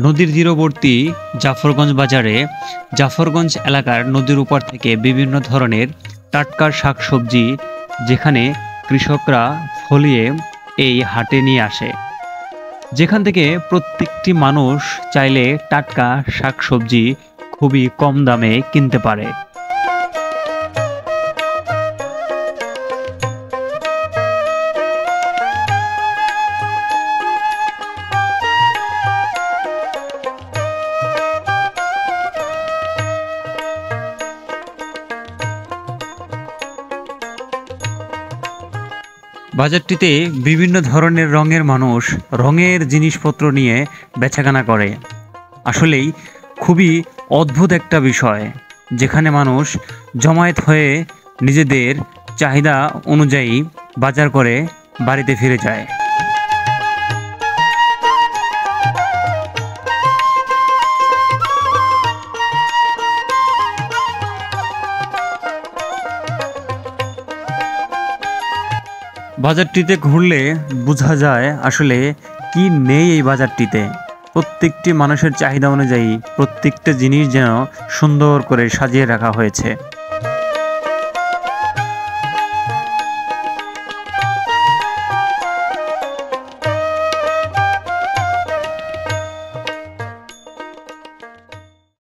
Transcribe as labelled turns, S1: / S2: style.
S1: নদীর তীরবর্তী জাফরগঞ্জ বাজারে জাফরগঞ্জ এলাকার নদীর উপর থেকে বিভিন্ন ধরনের টাটকা শাকসবজি যেখানে কৃষকরা ফলিয়ে এই হাটে নিয়ে আসে, যেখান থেকে প্রত্যেকটি মানুষ চাইলে টাটকা শাকসবজি খুবই কম দামে কিনতে পারে। বাজারটিতে বিভিন্ন ধরনের রঙের মানুষ রঙের জিনিসপত্র নিয়ে বেচাকেনা করে। আসলেই খুবই অদ্ভুত একটা বিষয়, যেখানে মানুষ জমায়েত হয়ে নিজেদের চাহিদা অনুযায়ী বাজার করে বাড়িতে ফিরে যায়। বাজারটিতে ঘুরলে বোঝা যায় আসলে কি নেই এই বাজারটিতে। প্রত্যেকটি মানুষের চাহিদা অনুযায়ী প্রত্যেকটা জিনিস যেন সুন্দর করে সাজিয়ে রাখা হয়েছে।